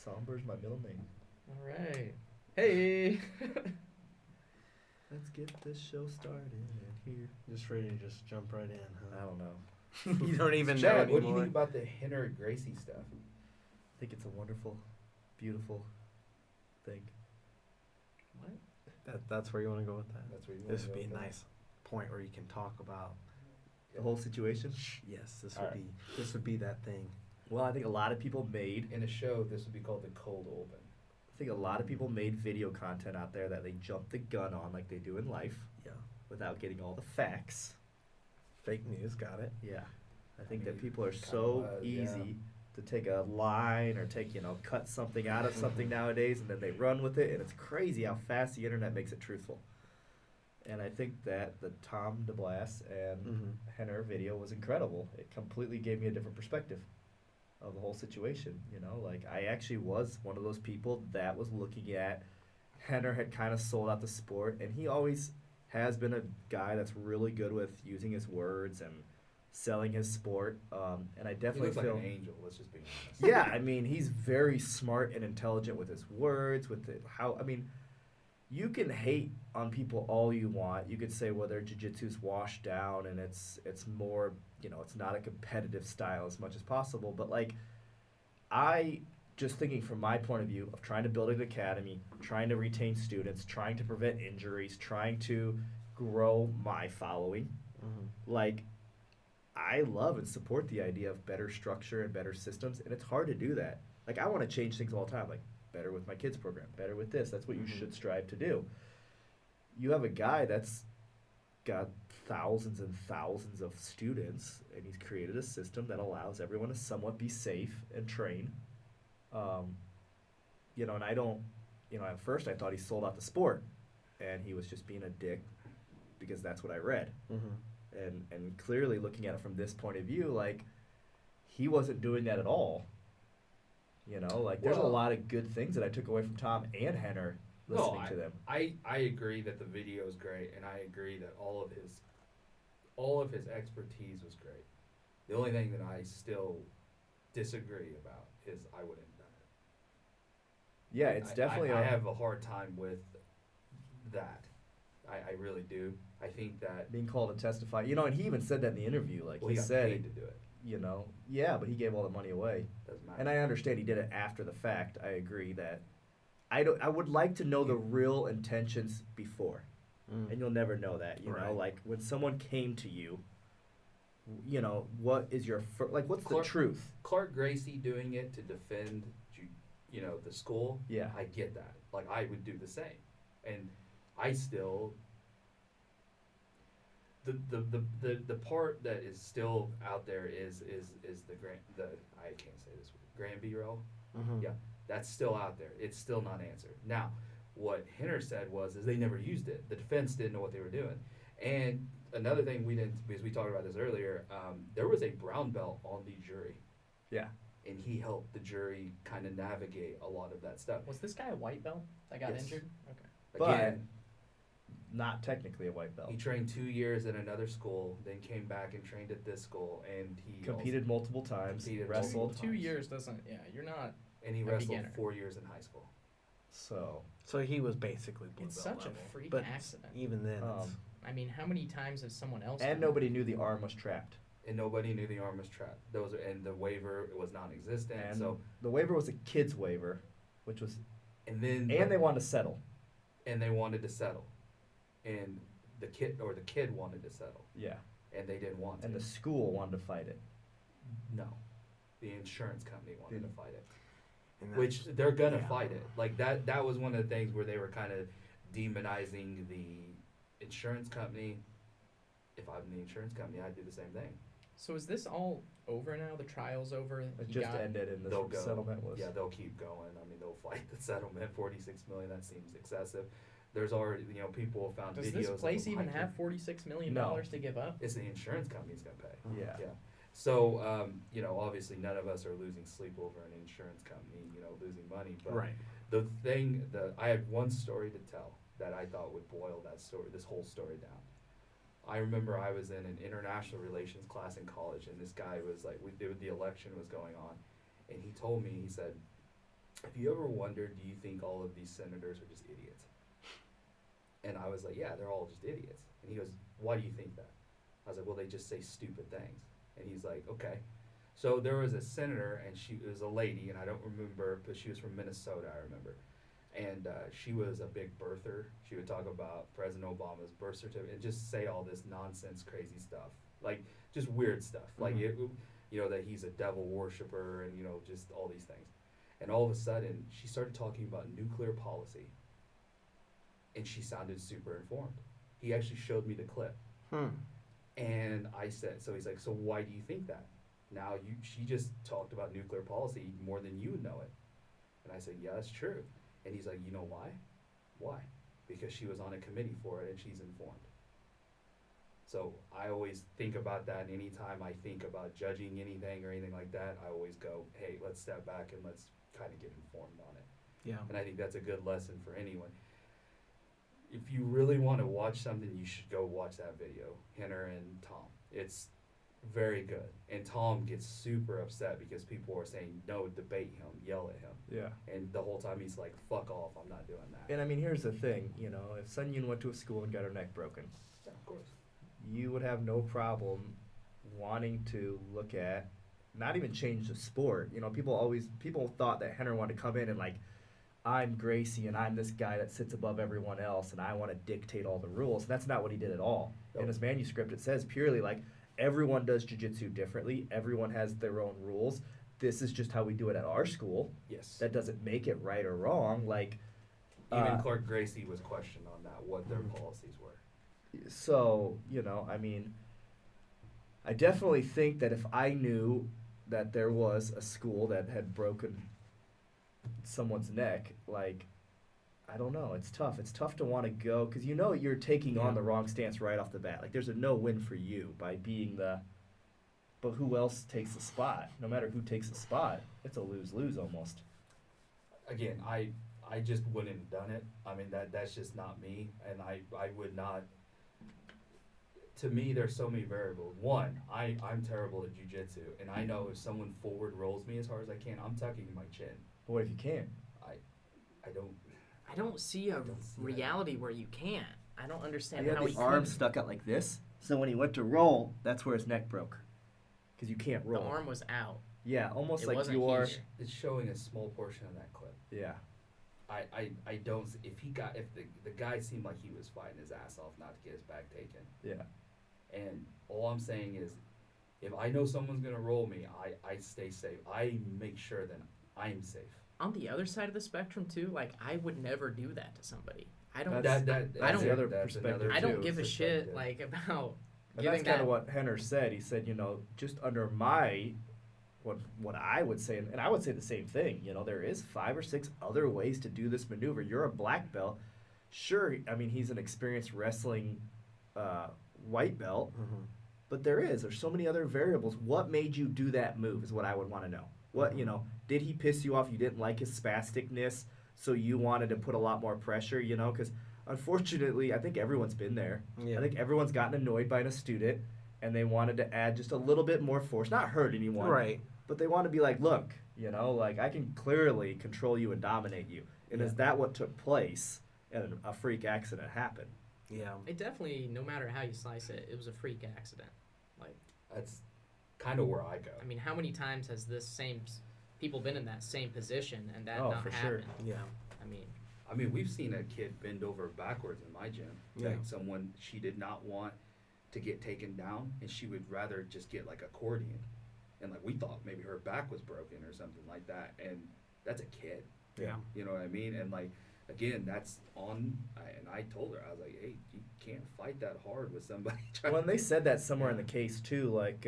Somber's my middle name. All right. Hey. Let's get this show started and here. Just ready to just jump right in, I huh? don't know. You don't even know Chad, anymore. what do you think about the Henner Gracie stuff? I think it's a wonderful, beautiful thing. What? That's where you want to go with that. That's where you. This wanna would be go a with that? nice point where you can talk about. The whole situation. Yes, this All would right. be this would be that thing. Well, I think a lot of people made. In a show, this would be called the cold open. I think a lot of people made video content out there that they jumped the gun on like they do in life Yeah. without getting all the facts. Fake news, got it. Yeah. I think that mean, people are kinda so was, easy to take a line or take, cut something out of something nowadays and then they run with it and it's crazy how fast the internet makes it truthful. And I think that the Tom DeBlas and Mm-hmm. Henner video was incredible. It completely gave me a different perspective of the whole situation. Like I actually was one of those people that was looking at Henner had kind of sold out the sport, and he always has been a guy that's really good with using his words and selling his sport. And I He definitely looks like feel an angel. Let's just be honest. yeah, I mean, he's very smart and intelligent with his words, with you can hate on people all you want. You could say, well, their jiu-jitsu's washed down and it's more, it's not a competitive style as much as possible. But, like, I just thinking from my point of view of trying to build an academy, trying to retain students, trying to prevent injuries, trying to grow my following, Mm-hmm. like, I love and support the idea of better structure and better systems, and it's hard to do that. Like, I want to change things all the time, like, better with my kids program, better with this. That's what you Mhm. should strive to do. You have a guy that's got thousands and thousands of students, and he's created a system that allows everyone to somewhat be safe and train. And I don't, at first I thought he sold out the sport, and he was just being a dick because that's what I read. Mm-hmm. And clearly looking at it from this point of view, like, he wasn't doing that at all. Like, there's a Well- lot of good things that I took away from Tom and Henner listening to them. I agree that the video is great, and I agree that all of his expertise was great. The only thing that I still disagree about is I wouldn't have done it. Yeah, it's definitely. I have a hard time with that. I really do. I think that being called to testify. And he even said that in the interview. Like, well, he he got said, paid to do it. yeah, but he gave all the money away. Doesn't matter. And I understand he did it after the fact. I agree that. I would like to know the real intentions before. Mm. And you'll never know that, Right. like when someone came to you, what is your what's Clark- the truth? Clark Gracie doing it to defend, the school. Yeah. I get that. Like, I would do the same, and I still. The part that is still out there is the I can't say this word, Grand Bureau. Mm-hmm. Yeah, that's still out there. It's still not answered. Now, what Henner said is they never used it. The defense didn't know what they were doing. And another thing we didn't, because we talked about this earlier, there was a brown belt on the jury, Yeah. and he helped the jury kind of navigate a lot of that stuff. Was this guy a white belt that got Yes. injured? Okay. But Again, not technically a white belt. he trained 2 years at another school, then came back and trained at this school, and he Competed multiple times, competed wrestled. multiple 2 times. years doesn't. Yeah, you're not. and he a wrestled beginner. 4 years in high school. So, So he was basically blue It's belt such a level. freak but accident. Even then, it's, um, I mean, how many times has someone else? and done nobody knew the arm was trapped. And nobody knew the arm was trapped. And the waiver was non-existent. And So the waiver was a kid's waiver, which was, and then and they wanted to settle. and they wanted to settle, and the kid wanted to settle, Yeah. and they didn't want to. And the school wanted to fight it. No, the insurance company wanted to fight it, and which that's- they're gonna yeah. fight it. Like that was one of the things where they were kind of demonizing the insurance company. If I'm the insurance company, I'd do the same thing. So is this all over now? The trial's over. It He just got- ended, and They'll the go. settlement was. Yeah, they'll keep going. I mean, they'll fight the settlement. 46 million. That seems excessive. There's already, people have found Does videos. this of place them even hiking. have $46 million No. to give up? It's the insurance company's gonna pay. Yeah. Yeah. So, obviously none of us are losing sleep over an insurance company, losing money. But Right. the thing that I had one story to tell that I thought would boil this whole story down. I remember I was in an international relations class in college, and this guy was like, the election was going on, and he told me, he said, have you ever wondered, do you think all of these senators are just idiots? And I was like, yeah, they're all just idiots. And he goes, why do you think that? I was like, well, they just say stupid things. And he's like, okay. So there was a senator, and she was a lady, and I don't remember, but she was from Minnesota, I remember. And she was a big birther. She would talk about President Obama's birth certificate and just say all this nonsense, crazy stuff, like just weird stuff, like that he's a devil worshiper, and just all these things. And all of a sudden, she started talking about nuclear policy, and she sounded super informed. He actually showed me the clip, and I said, so he's like, so why do you think that? Now she just talked about nuclear policy more than you know it. And I said, yeah, that's true. And he's like, you know why? Why? Because she was on a committee for it and she's informed. So I always think about that, and anytime I think about judging anything or anything like that, I always go, hey, let's step back and let's kind of get informed on it. Yeah. And I think that's a good lesson for anyone. If you really want to watch something, you should go watch that video, Henner and Tom. It's very good. And Tom gets super upset because people are saying, no, debate him, yell at him. Yeah. And the whole time he's like, fuck off, I'm not doing that. And I mean, here's the thing, if Sun Yun went to a school and got her neck broken, Yeah, of course. you would have no problem wanting to look at, not even change the sport. People thought that Henner wanted to come in and like, I'm Gracie and I'm this guy that sits above everyone else and I want to dictate all the rules. That's not what he did at all. Nope. In his manuscript, it says purely like, everyone does jiu-jitsu differently. Everyone has their own rules. This is just how we do it at our school. Yes. That doesn't make it right or wrong. Like, Even Clark Gracie was questioned on that, what their policies were. so, I mean, I definitely think that if I knew that there was a school that had broken someone's neck, like, I don't know. It's tough. It's tough to want to go because you're taking on the wrong stance right off the bat. Like, there's a no win for you by being but who else takes the spot? No matter who takes the spot, it's a lose-lose almost. Again, I just wouldn't have done it. I mean, that's just not me, and I would not. To me, there's so many variables. One, I'm terrible at jiu-jitsu, and I know if someone forward rolls me as hard as I can, I'm tucking my chin. But what if you can't? I don't. I don't see a don't see that. reality where you can't. I don't understand He had how the he arm could. stuck out like this. So when he went to roll, that's where his neck broke. Because you can't The roll. arm was out. Yeah, almost It like wasn't you are. here. It's showing a small portion of that clip. Yeah. I don't. If the guy seemed like he was fighting his ass off not to get his back taken. Yeah. And all I'm saying is, if I know someone's gonna roll me, I stay safe. I make sure that I'm safe. On the other side of the spectrum too, like I would never do that to somebody. I don't. That's- I don't- the other that's perspective, another I don't too. give a shit perspective. like about And giving that's kind that. of what Henner said. He said, just under what I would say, and I would say the same thing. There is 5 or 6 other ways to do this maneuver. You're a black belt. Sure, I mean, he's an experienced wrestling white belt, but there's so many other variables. What made you do that move is what I would want to know. What, did he piss you off? You didn't like his spasticness, so you wanted to put a lot more pressure, because unfortunately, I think everyone's been there. Yeah. I think everyone's gotten annoyed by a student, and they wanted to add just a little bit more force, not hurt anyone, Right. but they want to be like, look, like I can clearly control you and dominate you. And Yeah. is that what took place? And a freak accident happened. Yeah. It definitely, no matter how you slice it, it was a freak accident. Like, That's kind of where I go. I mean, how many times has people been in that same position and that Oh, not for sure. happened? Yeah. I mean, We've seen a kid bend over backwards in my gym. Yeah. Like someone she did not want to get taken down, and she would rather just get like accordion. And like we thought maybe her back was broken or something like that, and that's a kid. Yeah. You know what I mean? And like again, that's on. And I told her, I was like, hey, you can't fight that hard with somebody trying. Well, and they said that somewhere in the case too. Like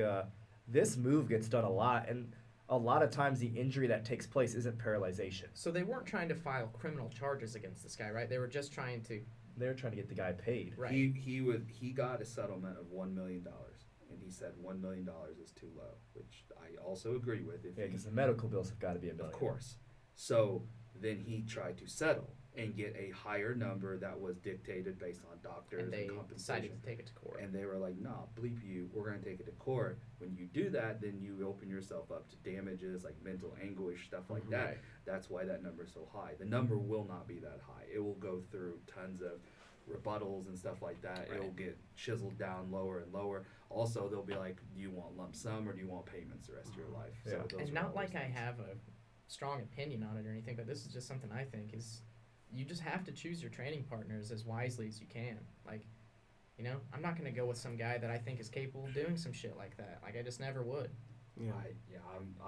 this move gets done a lot, and a lot of times the injury that takes place isn't paralyzation. so they weren't trying to file criminal charges against this guy, right? They were just trying to, They're trying to get the guy paid. right? He got a settlement of $1 million, and he said $1 million is too low, which I also agree with. If Yeah, he- because the medical bills have got to be $1 million. Of course. So then he tried to settle, and get a higher number that was dictated based on doctors And they compensation. decided to take it to court. And they were like, nah, bleep you, we're going to take it to court. When you do that, then you open yourself up to damages like mental anguish, stuff like that. Right. That's why that number is so high. The number will not be that high. It will go through tons of rebuttals and stuff like that. Right. It'll get chiseled down lower and lower. Also, they'll be like, do you want lump sum or do you want payments the rest of your life? Yeah. those And are not all like those I things. have a strong opinion on it or anything, but this is just something I think is you just have to choose your training partners as wisely as you can. Like, you know, I'm not going to go with some guy that I think is capable of doing some shit like that. Like, I just never would. Yeah.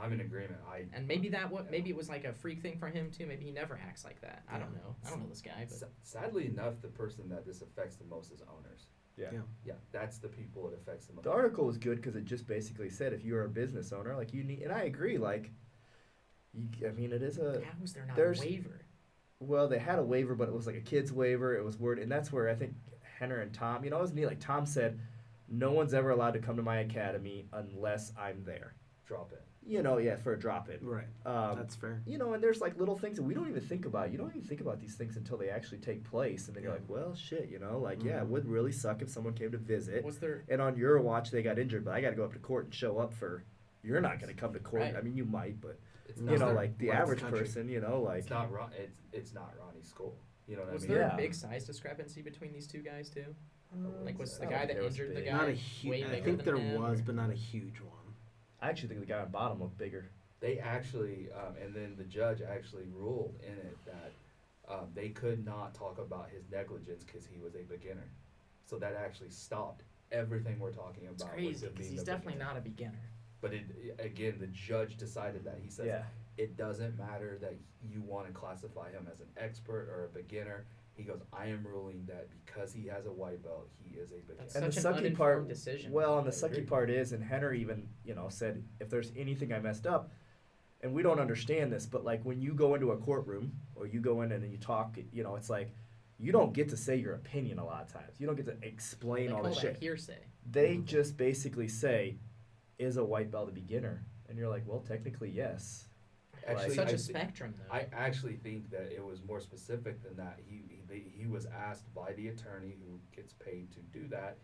I'm in agreement. And maybe that yeah. maybe it was like a freak thing for him too. Maybe he never acts like that. I don't know. I don't know this guy, but Sadly enough, the person that this affects the most is owners. Yeah. Yeah. Yeah, that's the people it affects the most. The article was good because it just basically said if you're a business owner, like you need, and I agree, like, I mean, it is a, how is there not there's- a waiver? well, they had a waiver, but it was like a kid's waiver. It was word, and that's where I think Henner and Tom, you know, it was neat. Like Tom said, no one's ever allowed to come to my academy unless I'm there. Drop it. You know, yeah, for a drop in. Right. That's That's fair. you know, and there's like little things that we don't even think about. You don't even think about these things until they actually take place, and then you're like, well, shit, you know, like yeah, it Mhm. would really suck if someone came to visit, Was there and on your watch they got injured, but I got to go up to court and show up for. You're not going to come to court. Right. I mean, you might, but It's you not, know, there- like the what's the average country? person, you know, like it's not it's not Ronnie's school. You know what was I mean? there Yeah. a big size discrepancy between these two guys too? Like was I the don't guy think that there was injured the big. guy Not a way huge. I bigger think than there him, was, or- but not a huge one. I actually think the guy on bottom looked bigger. They actually, and then the judge actually ruled in it that they could not talk about his negligence because he was a beginner. So that actually stopped everything we're talking It's about. crazy with it because being he's a definitely beginner. not a beginner. But again, the judge decided that. He says Yeah. it doesn't matter that you want to classify him as an expert or a beginner. He goes, I am ruling that because he has a white belt, he is a beginner. That's And such the an sucky uninformed part, decision. well, and the I agree. sucky part is, and Henner even, you know, said if there's anything I messed up, and we don't understand this, but like when you go into a courtroom or you go in and then you talk, you know, it's like you don't get to say your opinion a lot of times. You don't get to explain They all call the that shit. hearsay. They just basically say, "Is a white belt a beginner?" And you're like, "Well, technically, yes." Actually, Such I a thi- spectrum though. I actually think that it was more specific than that. He was asked by the attorney who gets paid to do that.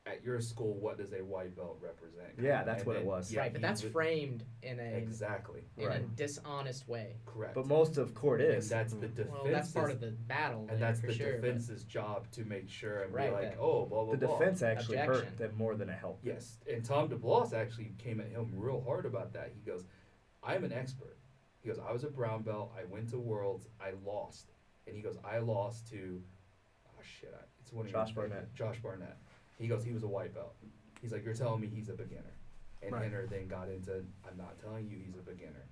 At your school, what does a white belt represent? Yeah, that's And what it then- was. yeah, right, but he that's would- framed in a exactly in a Right. dishonest way. correct. But most of court and is. that's the defense. Well, that's part of the battle, and that's for the sure. but- defense's job to make sure and Right, be like, that- oh, blah blah The blah. defense actually Objection. hurt them more than it helped. Yes, and Tom DeBlas actually came at him real hard about that. He goes, I'm an expert. He goes, I was a brown belt. I went to Worlds. I lost. And he goes, I lost to, it's one of your- Josh Barnett. Josh Barnett. He goes, he was a white belt. He's like, you're telling me he's a beginner. And Right. Henner then got into, I'm not telling you he's a beginner.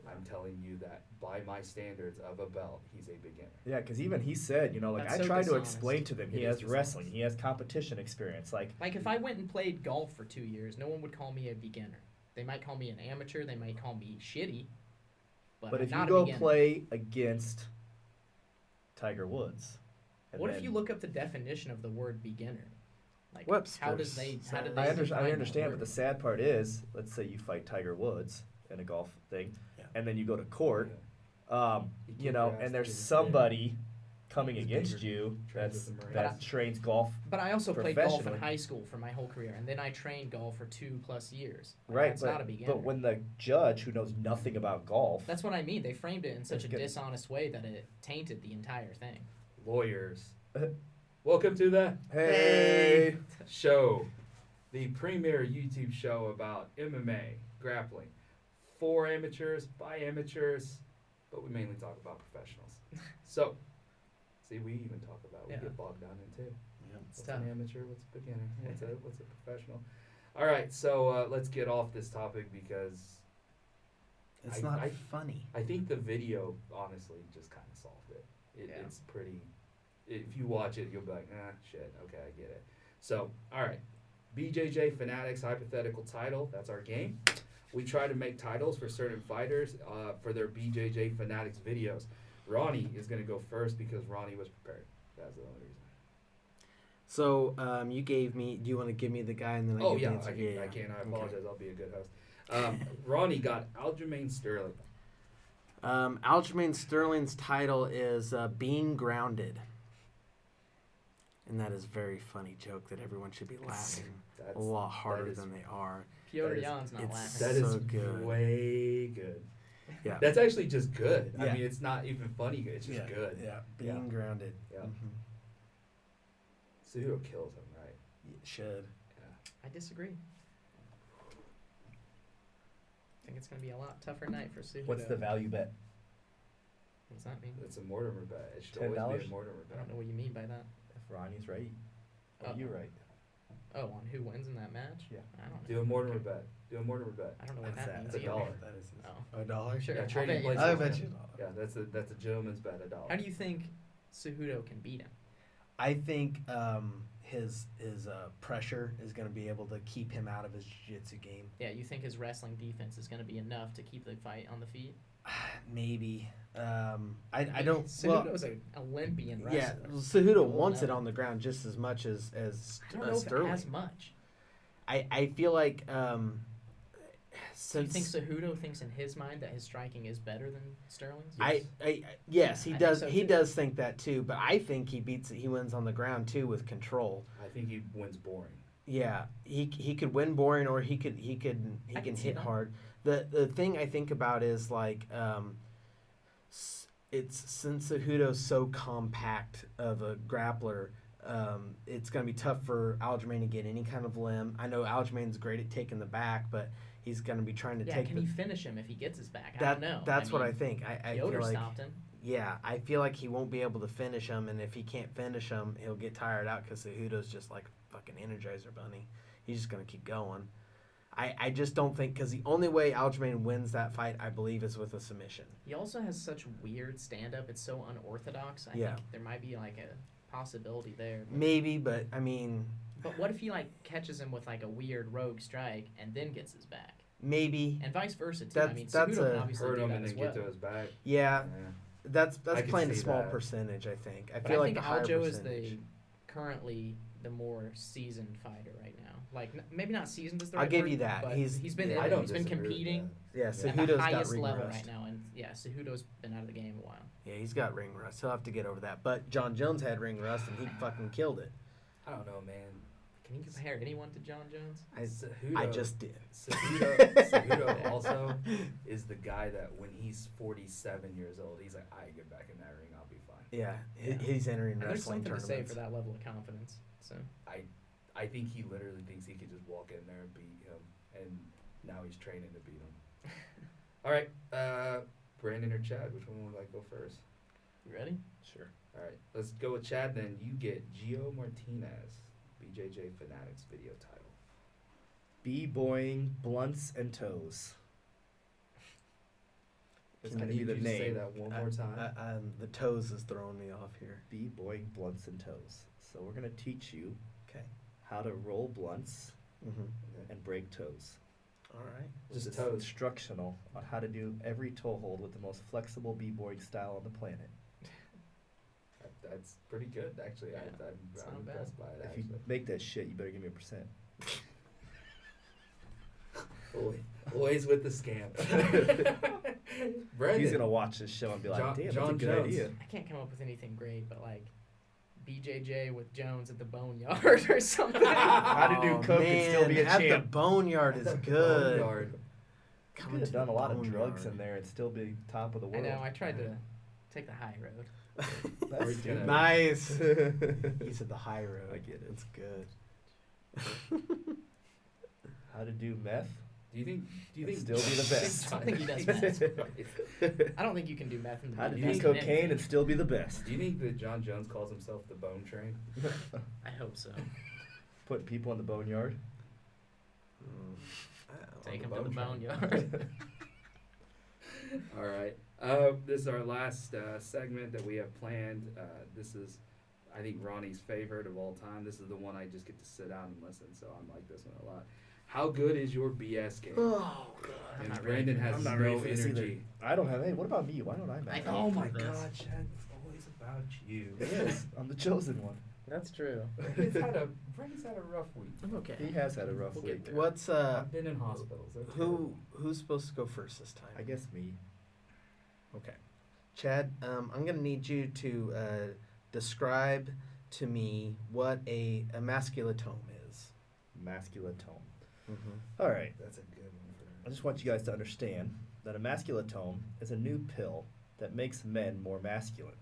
I'm telling you that by my standards of a belt, he's a beginner. Yeah, because even he said, you know, like That's I so tried to dishonest. explain to them, he It has is wrestling, dishonest. he has competition experience. Like, Like if I went and played golf for 2 years, no one would call me a beginner. They might call me an amateur. They might call me shitty. But, but I'm if you not a go beginner. play against Tiger Woods, and What if then- you look up the definition of the word beginner? Like Webster's how does they how did they I define that understand, but word? the sad part is, let's say you fight Tiger Woods in a golf thing, Yeah. and then you go to court, You you kick know, your ass and there's to the- somebody coming He's against bigger, you trains that's with the Marines. that trains golf, But I also played golf in professionally. high school for my whole career, and then I trained golf for 2+ years. Like, right? That's not a But beginner. but when the judge who knows nothing about golf, That's what I mean. They framed it in such a It's good. dishonest way that it tainted the entire thing. Lawyers. Welcome to the hey, show, the premier YouTube show about MMA, grappling, for amateurs, by amateurs, but we mainly talk about professionals. So, see, we even talk about, we Yeah. get bogged down into Yeah. It's what's tough. an amateur, what's a beginner, what's a professional. All right, so let's get off this topic because It's I- not I- funny. I think the video honestly just kind of solved it. Yeah. It's pretty. If you watch it, you'll be like, shit, okay, I get it. So, all right, BJJ Fanatics hypothetical title. That's our game. We try to make titles for certain fighters for their BJJ Fanatics videos. Ronnie is gonna go first because Ronnie was prepared. That's the only reason. So you gave me. Do you want to give me the guy and then I Oh give yeah, the answer? I can. I Okay. apologize. I'll be a good host. Ronnie got Aljamain Sterling. Aljamain Sterling's title is Being Grounded. And that is a very funny joke that everyone should be laughing a lot harder is- than they are. Piotr that is- Jan's not it's laughing. That is so good. way good. Yeah. That's actually just good. Yeah. I mean, it's not even funny good. It's just good. Yeah, Being Grounded. Yeah. Mhm. Cejudo kills him, right? It should. I disagree. I think it's going to be a lot tougher night for Cejudo. What's the value bet? What does that mean? It's a Mortimer bet. It should always $10? be a Mortimer I bet. don't know what you mean by that. If Ronnie's right, or Oh. you're right. Oh, on who wins in that match? Yeah. I don't know. Do a Mortimer Okay. bet. Do a Mortimer bet. I don't know what That's that that. means It's a either. dollar. That is Oh. $1. Sure. Yeah, I'll trading bet you places. I $1. bet you. Yeah, that's a gentleman's bet, $1. How do you think Cejudo can beat him? I think his pressure is going to be able to keep him out of his jiu-jitsu game. Yeah, you think his wrestling defense is going to be enough to keep the fight on the feet? Maybe. I don't. Cejudo's an Olympian Yeah, wrestler. Cejudo We'll wants it know. on the ground just as much as I don't know if Sterling. it has much. I feel like Do you since think Cejudo thinks in his mind that his striking is better than Sterling's? yes, he I think does. so He too. does think that too. But I think he wins on the ground too with control. I think he wins boring. Yeah, he could win boring, or he can I can can see hit that. hard. The thing I think about is like it's since Cejudo's so compact of a grappler. It's going to be tough for Aljamain to get any kind of limb. I know Aljamain's great at taking the back, but he's going to be trying to Yeah, take can the. he finish him if he gets his back? I That, don't know. That's what I mean, think. I Piotr feel like stopped him. yeah, I feel like he won't be able to finish him, and if he can't finish him, he'll get tired out because Cejudo's just like fucking Energizer Bunny. He's just gonna keep going. I just don't think because the only way Aljamain wins that fight, I believe, is with a submission. He also has such weird stand up. It's so unorthodox. I Yeah. think there might be like a possibility there. Maybe, but I mean, But what if he like catches him with like a weird rogue strike and then gets his back? maybe. And vice versa too. I mean, That's Cejudo can a- obviously Hurt do him that and as then well. get to his back. Yeah, Yeah. that's I can playing a see small that. percentage. I think. I But feel I like think a higher Aljo is percentage. currently the more seasoned fighter right now. Like maybe not seasoned is the I'll right give word, you that. but He's- he's been yeah. I don't he's been disagree with competing Yeah, at Cejudo's the got highest ring level rust. right now, and yeah, Cejudo's been out of the game a while. Yeah, he's got ring rust. He'll have to get over that. But John Jones had ring rust, and he fucking killed it. I don't know, man. Can you compare anyone to John Jones? Cejudo, I just did. Cejudo also is the guy that when he's 47 years old, he's like, I get back in that ring, I'll be fine. Yeah, Yeah. he's entering And there's wrestling something to say tournaments. for that level of confidence. So I think he literally thinks he could just walk in there and beat him, and now he's training to beat him. All right, Brandon or Chad, which one would I go first? you ready? Sure. All right, let's go with Chad. Then you get Gio Martinez, BJJ Fanatics video title. B-boying blunts and toes. That's Can gonna Can be you the just say name. that one more time? The toes is throwing me off here. B-boying blunts and toes. So we're gonna teach you Okay. how to roll blunts Mm-hmm. and break toes. All right. Just This is toes. instructional on how to do every toe hold with the most flexible b-boying style on the planet. That's pretty good, actually. Yeah, it's I'm not bad. impressed by it. If you Actually, make that shit, you better give me a percent. always with the scam. Brandon, He's gonna watch this show and be like, John- "Damn, John that's a good Jones. idea." I can't come up with anything great, but like BJJ with Jones at the Boneyard or something. How to do coke and still be a at champ. the boneyard is At the good. Boneyard. You Coming could have to done the a lot of drugs boneyard. in there and still be top of the I world. know. I tried to take the high road. That's We're stupid. gonna- Nice. He said the high road. I get it. It's good. How to do meth? Do you think? And still be the best. I think he does meth. I don't think you can do meth in the How to BJJ do in cocaine anything. and still be the best? Do you think that John Jones calls himself the Bone Train? I hope so. Put people in the boneyard. Take him the to the bone boneyard. All right. This is our last segment that we have planned. This is, I think, Ronnie's favorite of all time. This is the one I just get to sit down and listen, so I'm like this one a lot. How good is your BS game? Oh God. I'm And not ready Brandon for has I'm no not ready for this either. energy. I don't have any. What about me? Why don't I I matter? can't Oh my do this. God, Chad! It's always about you. It is. I'm the chosen one. That's true. Brandon's had a rough week. I'm okay. He has had a rough We'll week. get there. What's I've been in hospitals. They're terrible. who's supposed to go first this time? I guess me. Okay. Chad, I'm going to need you to describe to me what a masculotome is. Masculotome. Mm-hmm. All right. That's a good one I for just want you guys to understand that a masculotome is a new pill that makes men more masculine.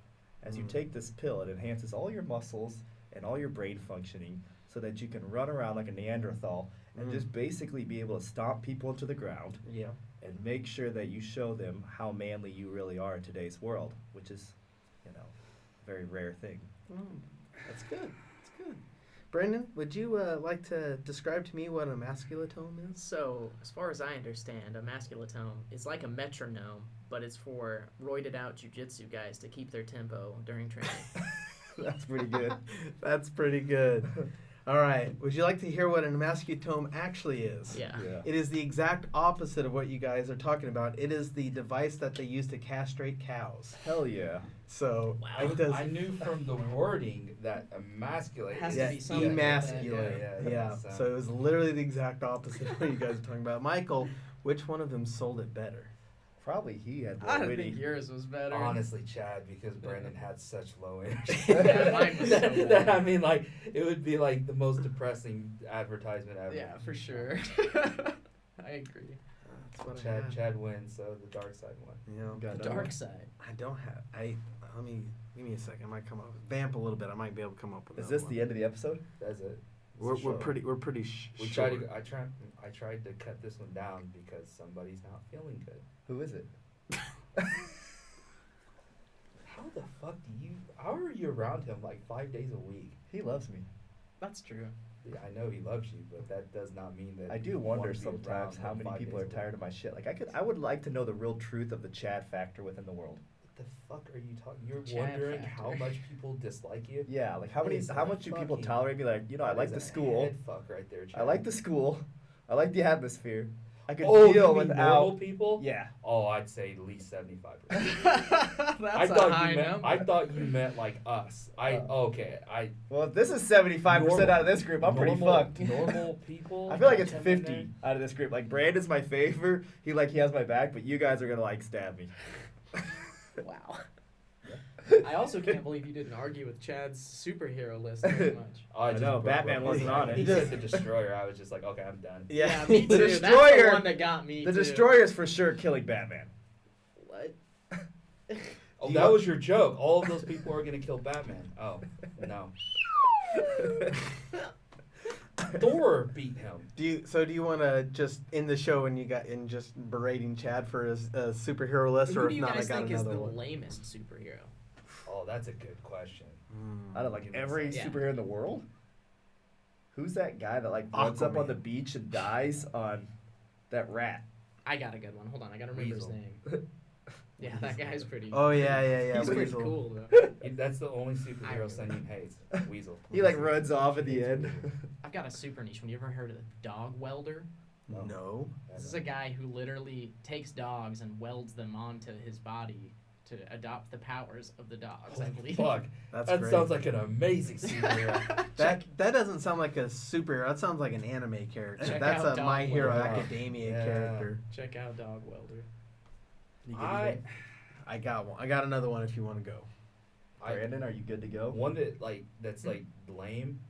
As you Mm. take this pill, it enhances all your muscles and all your brain functioning so that you can run around like a Neanderthal and Mm. just basically be able to stomp people into the ground Yeah. and make sure that you show them how manly you really are in today's world, which is, a very rare thing. That's good. That's good. Brendan, would you like to describe to me what a masculotome is? So, as far as I understand, a masculotome is like a metronome, but it's for roided out jujitsu guys to keep their tempo during training. That's pretty good. That's pretty good. All right. Would you like to hear what an emascutome actually is? Yeah. It is the exact opposite of what you guys are talking about. It is the device that they use to castrate cows. Hell yeah. So Wow. it does. I knew from the wording that emasculate Has to Yeah, be something with that. emasculate. Yeah, Yeah. so- So it was literally the exact opposite of what you guys are talking about. Michael, which one of them sold it better? Probably he had I more don't think witty. yours was better. Honestly, Chad, because Brendan had such low energy. Yeah, mine was so bad. I mean, like, it would be like the most depressing advertisement ever. Yeah, for sure. I agree. That's what I Chad, had. Chad wins, so the dark side won. You know, Got The another dark one? side. I don't have. Let me give me a second. I might come up. Vamp a little bit. I might be able to come up with. Is another this one. the end of the episode? That's it. We're short. pretty. We tried to. I tried to cut this one down because somebody's not feeling good. Who is it? How the fuck do you? How are you around him like 5 days a week? He loves me. That's true. Yeah, I know he loves you, but that does not mean that. I do you wanna wonder be sometimes around how him many 5 people days are a tired week. of my shit. Like I would like to know the real truth of the Chad factor within the world. What the fuck are you talking? You're Chad wondering factor. how much people dislike you. Yeah, like That is how a much do people fucking- tolerate me? Like, I That like is the a school. head fuck right there, Chad. I like the school. I like the atmosphere. I could Oh, you deal mean without. normal people? Yeah. Oh, I'd say at least 75%. That's I a thought high you meant. number. I thought you meant like us. Okay. Well, if this is 75% Normal- out of this group, I'm pretty normal- fucked. Normal people. I feel like it's come in 50 out of this group. Like Brandon's my favorite. He has my back, but you guys are gonna like stab me. Wow. I also can't believe you didn't argue with Chad's superhero list very much. I I know, Batman wasn't on it. He said the Destroyer. I was just like, okay, I'm done. Yeah. me The too. That's the Destroyer- one that got me. The too. Destroyer is for sure killing Batman. What? Oh, Do that you- was your joke. All of those people are gonna kill Batman. Oh, no. Thor beat him. Do you want to just end the show and just berating Chad for his superhero list, Who or do if you not, I guys got think is another the one. lamest superhero? Oh, that's a good question. Out of like every Yeah. superhero in the world, who's that guy that like runs up on Aquaman. the beach and dies on that rat? I got a good one. Hold on, I gotta remember Weasel. his name. Yeah, that guy's pretty. Oh yeah. he's pretty Weasel. cool though. That's the only superhero Sunny hates. Weasel. He like runs off at the end. I've got a super niche one. You ever heard of the dog welder? No. This is a guy who literally takes dogs and welds them onto his body to adopt the powers of the dogs. I believe. Fuck. That's That great. sounds like an amazing superhero. That doesn't sound like a superhero. That sounds like an anime character. Check That's out a My Dog Hero Welder. Academia Yeah. character. Check out dog welder. I got one. I got another one if you want to go. Brandon, are you good to go? One that's like lame.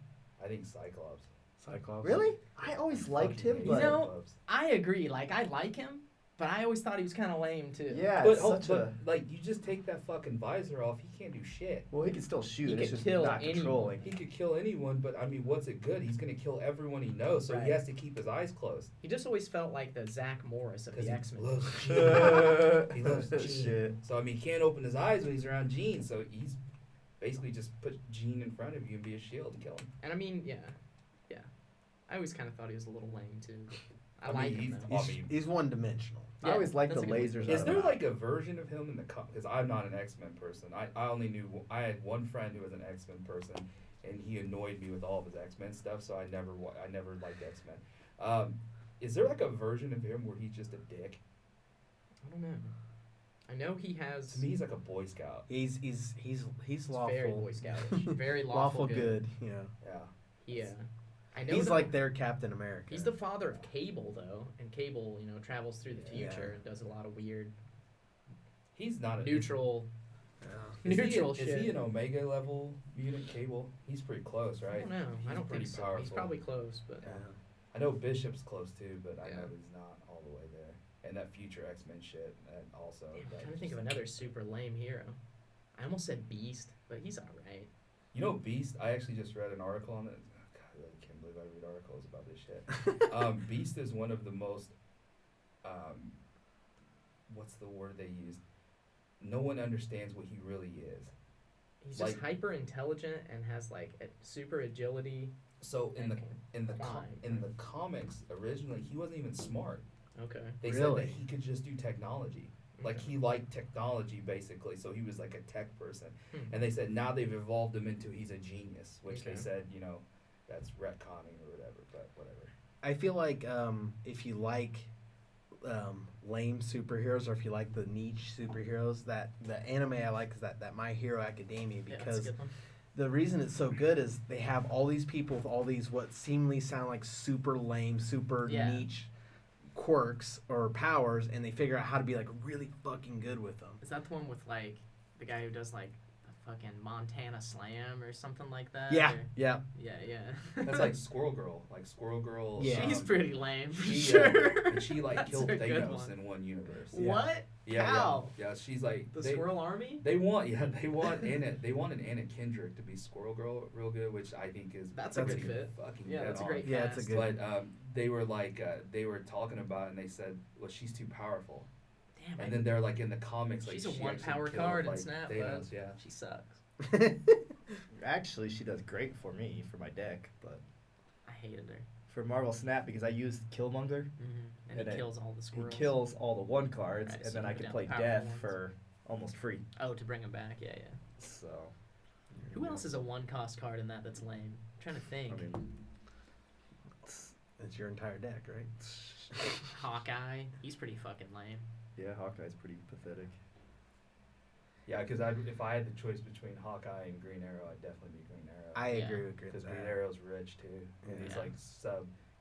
I think Cyclops. Cyclops. Really? I always liked him, Fucking but You know- Cyclops. I agree. Like I like him, but I always thought he was kind of lame too. yeah, But, it's such a. like you just take that fucking visor off, he can't do shit. Well, he can still shoot. He It's could just kill not anyone. controlling. He could kill anyone, but I mean, what's it good? He's gonna kill everyone he knows, so Right. he has to keep his eyes closed. He just always felt like the Zach Morris of Because the he X Men. loves Jean. He loves Jean. Shit. So I mean, he can't open his eyes when he's around Jean. So he's basically just put Jean in front of you and be a shield and kill him. And I mean, yeah. I always kind of thought he was a little lame too. I, I like mean, him though. He's one dimensional. I always Yeah, liked the that's a good lasers. Is out there of like a version of him in the because I'm not an X Men person. I only knew I had one friend who was an X Men person, and he annoyed me with all of his X Men stuff. So I never liked X Men. Is there like a version of him where he's just a dick? I don't know. I know he has. To me, he's like a Boy Scout. He's He's lawful. very Boy Scoutish. Very lawful, lawful good. Yeah. Yeah. I know He's that- like their Captain America. He's the father of Cable though, and Cable, travels through the future and does a lot of weird He's not a neutral. Is Neutral Is shit. he an Omega level mutant Cable? He's pretty close, I right? don't know. I He's don't pretty think so. He's powerful. probably close, but Yeah. I know Bishop's close too, but I Yeah. know he's not all the way there. And that future X-Men shit, that also. damn, I'm that trying to think of just- another super lame hero. I almost said Beast, but he's alright. You know, Beast. I actually just read an article on it. God, I really can't believe I read articles about this shit. Beast is one of the most. What's the word they use? No one understands what he really is. He's Like- just hyper intelligent and has like a super agility. So in and the can climb. in the comics originally, he wasn't even smart. Okay. They said Really? that he could just do technology. Like Okay. he liked technology basically, so he was like a tech person. Hmm. And they said now they've evolved him into he's a genius, which they Okay. said, you know, that's retconning or whatever, but whatever. I feel like if you like lame superheroes or if you like the niche superheroes, that the anime I like is that My Hero Academia, Yeah, that's a because good one. the reason it's so good is they have all these people with all these what seemingly sound like super lame, super Yeah. niche quirks or powers, and they figure out how to be like really fucking good with them. Is that the one with like the guy who does like the fucking Montana Slam or something like that? Yeah, Or- yeah. yeah. That's like Squirrel Girl. Like Squirrel Girl. Yeah. She's pretty lame for she, sure. and she like That's killed a good Thanos one. in one universe. Yeah. What? Yeah, How? yeah. She's like The they, Squirrel Army? They want they wanted Anna Kendrick to be Squirrel Girl real good, which I think is That's a good pretty fit. fucking Yeah, dead that's a on. great Yeah, it's a cast. good- But they were like they were talking about it and they said, well, she's too powerful. Damn, And then they're like in the comics, like She's a she one actually power killed, card in like, Snap, Thanos, but- yeah. she sucks. Actually, she does great for me for my deck, but I hated her. for Marvel Snap because I used Killmonger. And And he it- kills all the He squirrels. kills all the one cards, Right, so and then you I put can down play the powerful Death ones. for almost free. Oh, to bring him back. Yeah. So Who else is a one cost card in that's lame? I'm trying to think. I mean, It's your entire deck, right? Hawkeye. He's pretty fucking lame. yeah, Hawkeye's pretty pathetic. Yeah, because if I had the choice between Hawkeye and Green Arrow, I'd definitely be Green Arrow. I Yeah. agree with Green Because Green Arrow. Arrow's rich too. And he's Yeah. like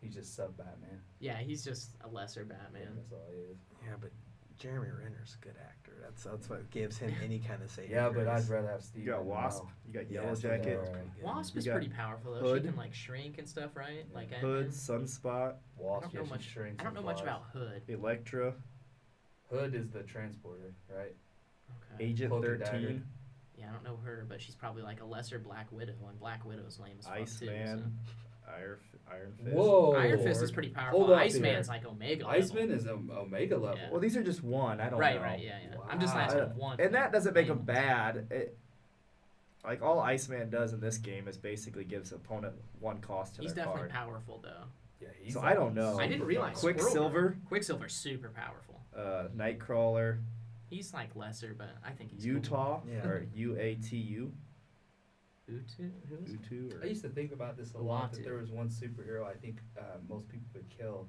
he's just sub Batman. Yeah, he's just a lesser Batman. That's all he is. Yeah, but Jeremy Renner's a good actor. That's what gives him any kind of saving Yeah, but grace. I'd rather have Steve. You got than Wasp. Mel. You got Yeah, Yellow Steve Jacket. Renner's pretty good. Wasp You is got pretty powerful though. Hood. She can like shrink and stuff, right? Yeah. Like Hood, Ant-Man. Sunspot, Wasp. I don't know yeah, she much. shrinks I don't and know much flies. about Hood. Electra, Hood is the transporter, right? Okay. Agent Cloak and 13, Dagger. Yeah, I don't know her, but she's probably like a lesser Black Widow, and Black Widow's lame as fuck too. Iceman, Iron Fist. Whoa. So. Iron Fist is pretty powerful. Hold up Iceman's here. like Omega. level. Iceman is Omega level. Yeah. Well, these are just one. I don't Right, know. right, yeah. I'm just Wow. asking one. And that doesn't make lame him ones. bad. Like all Iceman does in this game is basically gives opponent one cost to He's their definitely card. powerful though. Yeah, he's So like I don't know. I didn't realize Quicksilver, Quicksilver's super powerful. Nightcrawler, He's like lesser, but I think he's Utah Yeah. or UATU, Cool. Utu? Who is it? Utu I or used to think about this a lot. That Uatu. there was one superhero I think most people would kill.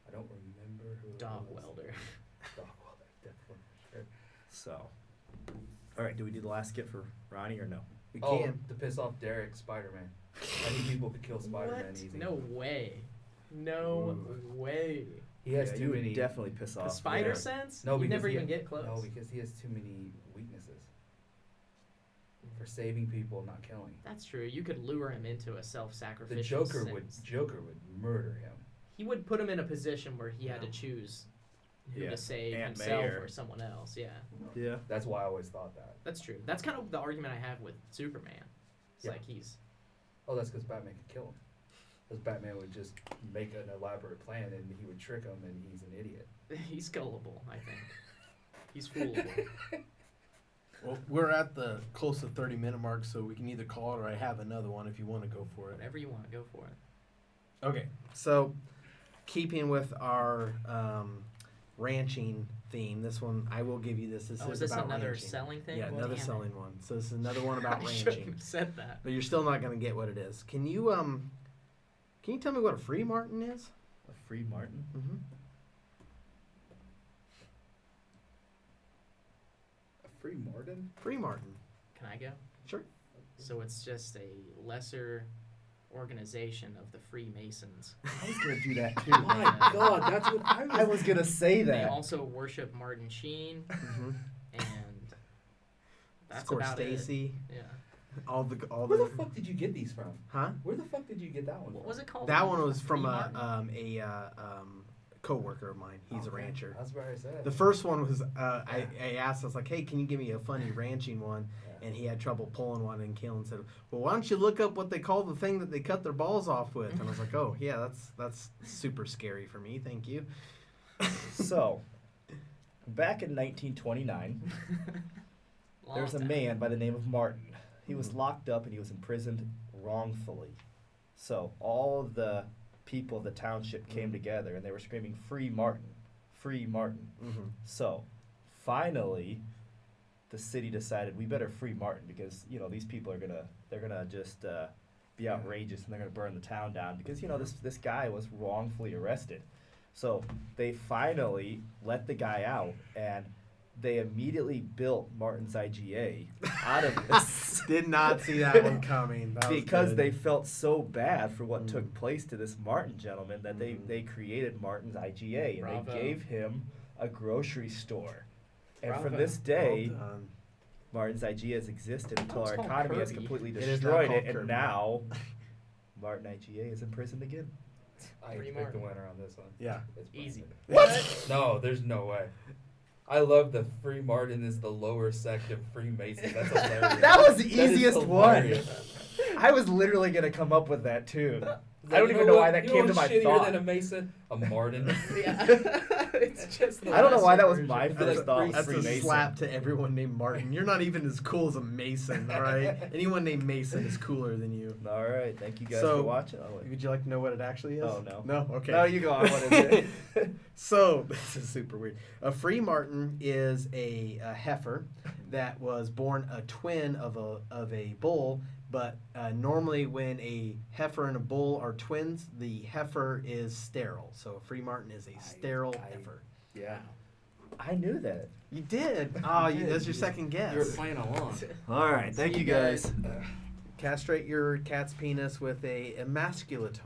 I don't remember who. Dog it was. Welder. Dog Welder, definitely. for Sure. so. All right, do we do the last skit for Ronnie or no? We Oh, can. to piss off Derek, Spider-Man. I think people could kill Spider-Man What? easy. No way. No way. He has Yeah, too you would many. definitely piss The off. spider yeah. sense? No, you because never he- even get close. No, because he has too many weaknesses for saving people, not killing. That's true. You could lure him into a The self-sacrificial Joker sins. would murder him. He would put him in a position where he had to Yeah. choose who Yeah, to save Aunt himself May or- or someone else. Yeah, Yeah. That's why I always thought that. that's true. That's kind of the argument I have with Superman. It's Yeah. like he's Oh, that's because Batman could kill him. Because Batman would just make an elaborate plan and he would trick him, and he's an idiot. he's gullible. I think he's foolable. Well, we're at the close to 30-minute mark, so we can either call it or I have another one if you want to go for it. Whatever you want, go for it. Okay. So, keeping with our ranching theme, this one I will give you this. This Oh, is is this about another ranching. selling thing? Yeah, another Damn it. selling one. So this is another one about I shouldn't ranching. have said that. But you're still not going to get what it is. Can you tell me what a free martin is? A free Martin. Mm-hmm. A free Martin? Free martin. Can I go? Sure. So it's just a lesser organization of the Freemasons. I was gonna do that too. My God, that's what I was. I was gonna say They that. also worship Martin Sheen Mm-hmm. and That's about it. Scorsese, Yeah. all Where the the fuck did you get these from? huh? Where the fuck did you get that one? What from? was it called? That one was from Free a Martin? coworker of mine. He's a Okay, rancher. That's what I said. The first one was I asked, I was like, hey, can you give me a funny ranching one? Yeah. And he had trouble pulling one, and Keelan said, well, why don't you look up what they call the thing that they cut their balls off with? And I was like, oh yeah, that's super scary for me. Thank you. So, back in 1929, there was a Long time. man by the name of Martin. He was locked up and he was imprisoned wrongfully. So all of the people of the township came together and they were screaming, "Free Martin! Free Martin!" Mm-hmm. So finally, the city decided we better free Martin because these people are gonna just be outrageous and they're gonna burn the town down because this guy was wrongfully arrested. So they finally let the guy out and they immediately built Martin's IGA out of this. Did not see that one coming. That was Because good. they felt so bad for what Mm. took place to this Martin gentleman that they created Martin's IGA and Bravo. they gave him a grocery store. And from Bravo. this day, Well done. Martin's IGA has existed until It's our called economy has Kirby. completely It is now destroyed called it, and Kirby. now Martin IGA is imprisoned again. I Free picked the Martin. winner on this one. Yeah. It's Easy. Brandon. What? No, there's no way. I love the Free Martin is the lower sect of Freemasons. That's hilarious. That was the That is easiest one. hilarious. I was literally gonna come up with that too. It's I don't you even know why what- that you came to what's my shittier thought. than a Mason? A Martin. Yeah. It's just the I don't know why that was lesser my version. first thought. That's a Freemason. slap to everyone named Martin. You're not even as cool as a Mason, all right? Anyone named Mason is cooler than you. All right, thank you guys So, for watching. Oh, wait. Would you like to know what it actually is? Oh, no. No? Okay. No, you go on. What is it? So, this is super weird. A free martin is a heifer that was born a twin of a bull, but normally when a heifer and a bull are twins, the heifer is sterile. So, a free martin is a sterile heifer. Yeah. I knew that. You did. Oh, You did. that's your second guess. You were playing along. All right, thank you guys. Castrate your cat's penis with a emasculatome.